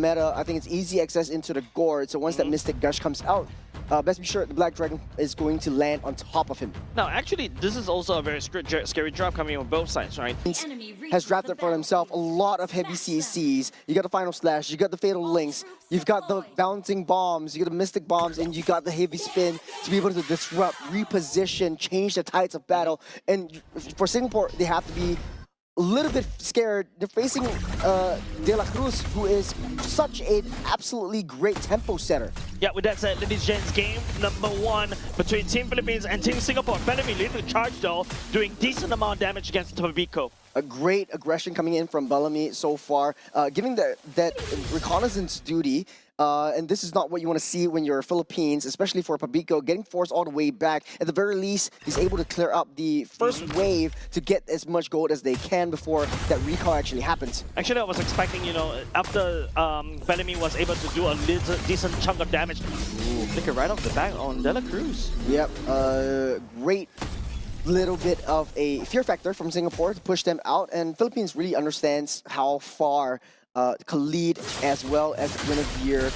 meta. I think it's easy access into the gourd. So once that Mystic Gush comes out, best be sure the Black Dragon is going to land on top of him. Now, actually, this is also a very scary drop coming on both sides, right? Has drafted for himself a lot of heavy CCs. You got the Final Slash, you got the Fatal Links, you've got the Bouncing Bombs, you got the Mystic Bombs, and you got the Heavy Spin to be able to disrupt, reposition, change the tides of battle. And for Singapore, they have to be a little bit scared. They're facing De La Cruz, who is such an absolutely great tempo setter. Yeah, with that said, ladies and gents, game number 1 between Team Philippines and Team Singapore. Bellamy leading the charge though, doing decent amount of damage against Pabico. A great aggression coming in from Bellamy so far, giving that reconnaissance duty. And this is not what you want to see when you're Philippines, especially for Pabico, getting forced all the way back. At the very least, he's able to clear up the first wave to get as much gold as they can before that recall actually happens. Actually, I was expecting, you know, after Bellamy was able to do a decent chunk of damage, flicker right off the back on De La Cruz. Yep, great little bit of a fear factor from Singapore to push them out, and Philippines really understands how far Khalid as well as Guinevere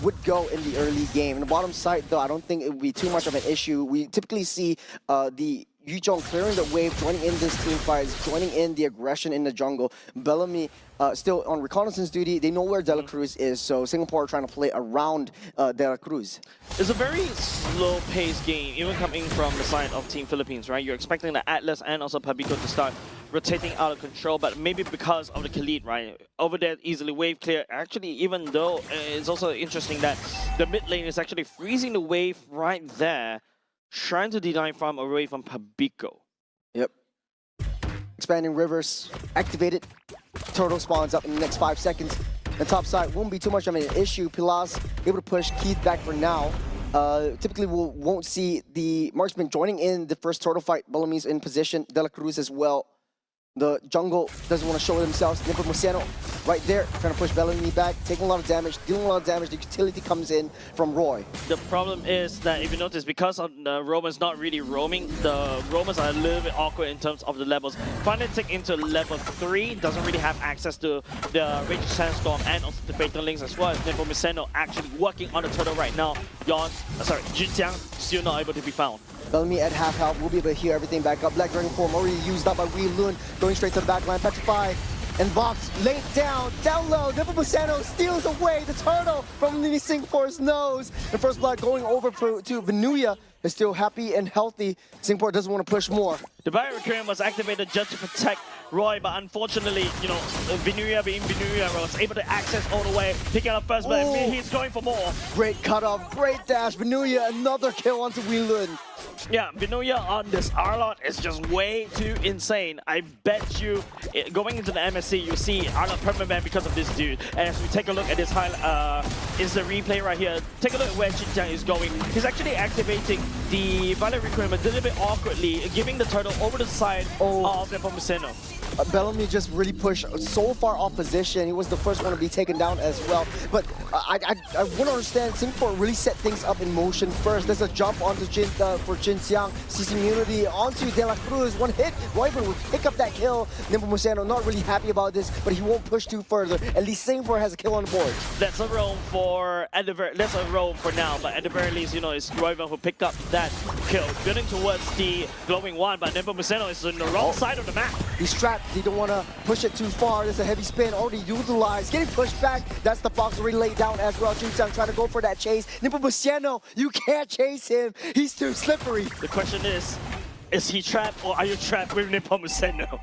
would go in the early game. In the bottom side, though, I don't think it would be too much of an issue. We typically see the Yuzhong clearing the wave, joining in this team fight, joining in the aggression in the jungle. Bellamy still on reconnaissance duty. They know where De La Cruz is, so Singapore are trying to play around De La Cruz. It's a very slow-paced game, even coming from the side of Team Philippines, right? You're expecting the Atlas and also Pabico to start rotating out of control, but maybe because of the Khalid, right? Over there, easily wave clear. Actually, even though it's also interesting that the mid lane is actually freezing the wave right there, trying to deny farm away from Pabico. Yep. Expanding rivers activated. Turtle spawns up in the next 5 seconds. The top side won't be too much of an issue. Pilas able to push Keith back for now. Typically, we won't see the marksman joining in the first turtle fight. Bellamy's in position. De La Cruz as well. The jungle doesn't want to show themselves. Nepomuceno right there, trying to push Bellamy back, taking a lot of damage, dealing a lot of damage. The utility comes in from Roy. The problem is that if you notice, because of the Romans not really roaming, the Romans are a little bit awkward in terms of the levels. Fnatic into level 3 doesn't really have access to the Raging Sandstorm and also the Fatal Links, as well as Nepomuceno actually working on the turtle right now. Jun Xiang still not able to be found. Bellamy at half health will be able to heal everything back up. Black Dragon form already used up by Wei Lun, going straight to the back line. Petrify and Box laid down low. Nepomuceno steals away the turtle from the Singapore's nose. The first blood going over to Venuya is still happy and healthy. Singapore doesn't want to push more. The Barrier Recurrent was activated just to protect Roy, but unfortunately, you know, Venuya being Venuya was able to access all the way, picking up first, but he's going for more. Great cutoff, great dash. Venuya, another kill onto Wei Lun. Yeah, Venuya on this Arlott is just way too insane. I bet you, going into the MSC, you see Arlott permaban because of this dude. And as we take a look at this is the replay right here. Take a look at where Jun Xiang is going. He's actually activating the Violet Recruitment a little bit awkwardly, giving the turtle over the side of Nepomuceno. Bellamy just really pushed so far off position. He was the first one to be taken down as well. But I want to understand, Singapore really set things up in motion first. There's a jump onto for Jun Xiang, sees immunity onto De La Cruz. One hit, Royburn will pick up that kill. Nepomuceno not really happy about this, but he won't push too further. At least Singapore has a kill on the board. That's a roam for now, but at the very least, you know, it's Royburn who picked up that kill, building towards the glowing one, but Nepomuceno is on the wrong side of the map. He's trapped. They don't want to push it too far. There's a heavy spin already utilized. Getting pushed back. That's the box already laid down as well. Jun Xiang trying to go for that chase. Nepomuceno, you can't chase him. He's too slippery. The question is he trapped or are you trapped with Nepomuceno?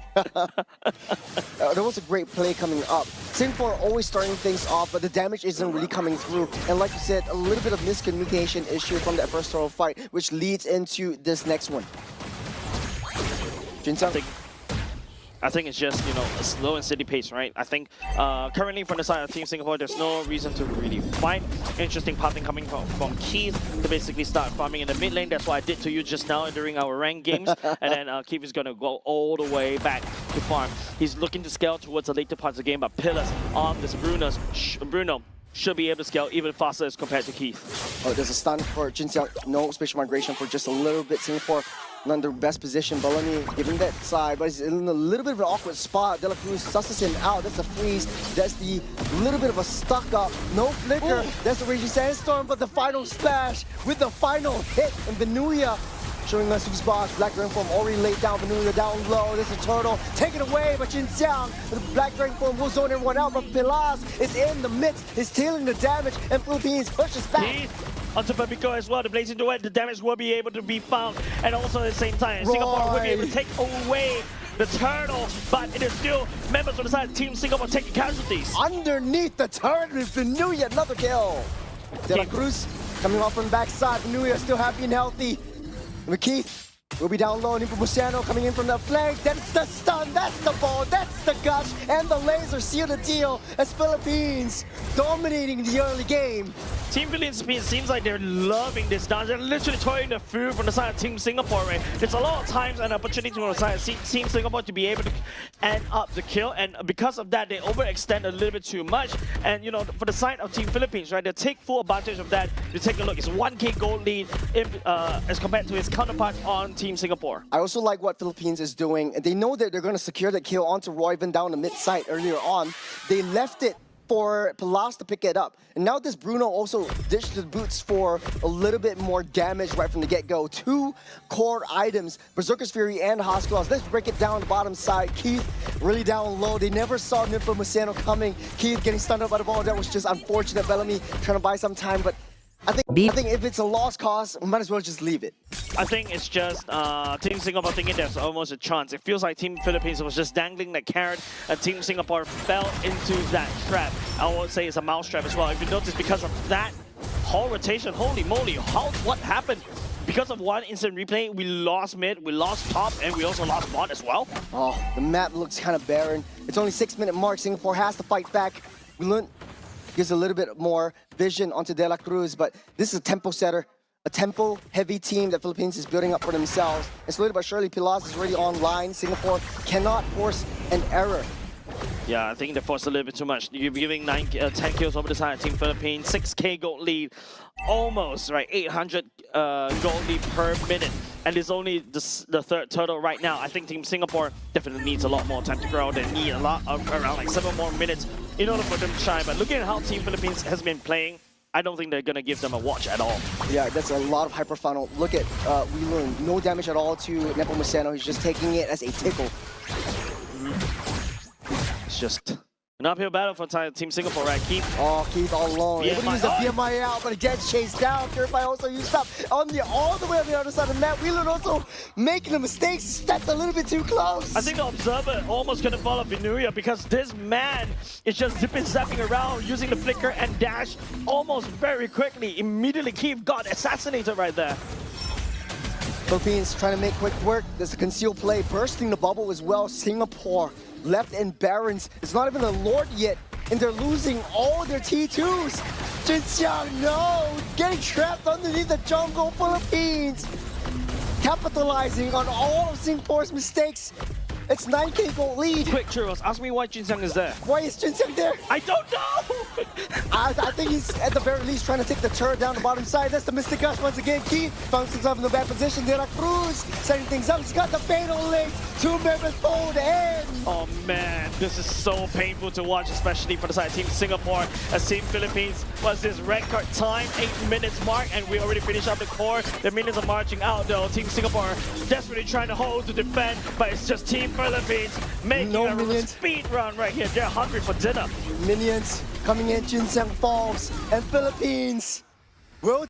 There was a great play coming up. Singapore always starting things off, but the damage isn't really coming through. And like you said, a little bit of miscommunication issue from that first turtle fight, which leads into this next one. Jun Xiang. I think it's just, you know, a slow and steady pace, right? I think currently from the side of Team Singapore, there's no reason to really fight. Interesting pathing coming from Keith to basically start farming in the mid lane. That's what I did to you just now during our ranked games. And then Keith is going to go all the way back to farm. He's looking to scale towards the later parts of the game, but Pillars on this Bruno should be able to scale even faster as compared to Keith. Oh, there's a stun for Jun Xiang. No spatial migration for just a little bit. Singapore not in their best position. Bellamy giving that side, but he's in a little bit of an awkward spot. De La Cruz susses him out. That's a freeze. That's the little bit of a stuck up. No flicker. Ooh. That's the Raging Sandstorm, but the final splash with the final hit. And Venuia showing us who's boss. Black Dragon Form already laid down. Venuia down low. There's a turtle. Take it away, but Jun Xiang, the Black Dragon Form will zone everyone out, but Pilas is in the midst. He's tailing the damage, and Philippines pushes back. Onto Papico as well, the Blazing Duet, the damage will be able to be found, and also at the same time, Singapore will be able to take away the turtle, but it is still members of the side Team Singapore taking casualties. Underneath the turret with Venuia, another kill. De La Cruz coming off from the backside. Venuia still happy and healthy. And Keith will be down low. Nepomuceno coming in from the flank. That's the stun, that's the ball, that's the gush, and the laser seal the deal as Philippines dominating the early game. Team Philippines seems like they're loving this dance. They're literally toying the food from the side of Team Singapore, right? There's a lot of times and opportunities on the side of Team Singapore to be able to end up the kill, and because of that, they overextend a little bit too much. And you know, for the side of Team Philippines, right, they take full advantage of that. You take a look, it's 1K gold lead as compared to its counterpart on Team Singapore. I also like what Philippines is doing. They know that they're going to secure the kill onto Royven down the mid side earlier on. They left it for Pilas to pick it up. And now this Bruno also dished the boots for a little bit more damage right from the get-go. 2 core items, Berserker's Fury and Hospitals. Let's break it down the bottom side. Keith really down low. They never saw Nepomuceno coming. Keith getting stunned up by the ball. That was just unfortunate. Bellamy trying to buy some time, but I think if it's a lost cause, we might as well just leave it. I think it's just Team Singapore thinking there's almost a chance. It feels like Team Philippines was just dangling that carrot, and Team Singapore fell into that trap. I would say it's a mousetrap as well. If you notice, because of that whole rotation, holy moly, what happened? Because of one instant replay, we lost mid, we lost top, and we also lost bot as well. Oh, the map looks kind of barren. It's only 6-minute mark. Singapore has to fight back. We learned gives a little bit more vision onto De La Cruz, but this is a tempo setter, a tempo-heavy team that Philippines is building up for themselves. And slowly but surely, Pilas is already online. Singapore cannot force an error. Yeah, I think they forced a little bit too much. You're giving 10 kills over the side of Team Philippines, 6K gold lead, almost, right, 800 gold lead per minute. And it's only the third turtle right now. I think Team Singapore definitely needs a lot more time to grow. They need a lot of around like 7 more minutes in order for them to shine. But looking at how Team Philippines has been playing, I don't think they're going to give them a watch at all. Yeah, that's a lot of hyper funnel. Look at Wheeloon, no damage at all to Nepomuceno. He's just taking it as a tickle. It's just an uphill battle for Team Singapore, right? Keith all alone. Able to use the BMI out, but it gets chased down. Purify also used up all the way on the other side of the map. Wheeloon also making the mistakes. Stepped a little bit too close. I think the Observer almost gonna follow Venuia because this man is just zipping around using the flicker and dash almost very quickly. Immediately Keith got assassinated right there. Philippines trying to make quick work. There's a concealed play, bursting the bubble as well. Singapore left in Barons. It's not even a Lord yet, and they're losing all their T2s. Jun Xiang, no! Getting trapped underneath the jungle. Philippines capitalizing on all of Singapore's mistakes. It's 9K gold lead. Quick, Churros, ask me why Jun Xiang is there. Why is Jun Xiang there? I don't know! I think he's at the very least trying to take the turret down the bottom side. That's the Mystic Gush once again. Keith finds himself in the bad position. De La Cruz setting things up. He's got the fatal link. 2 members pulled in. Oh man, this is so painful to watch, especially for the side of Team Singapore. As Team Philippines was this record time, 8 minutes mark, and we already finished up the core. The minions are marching out though. Team Singapore desperately trying to hold to defend, but it's just Team Philippines making a speed run right here. They're hungry for dinner. Minions coming in, Jun Xiang falls, and Philippines will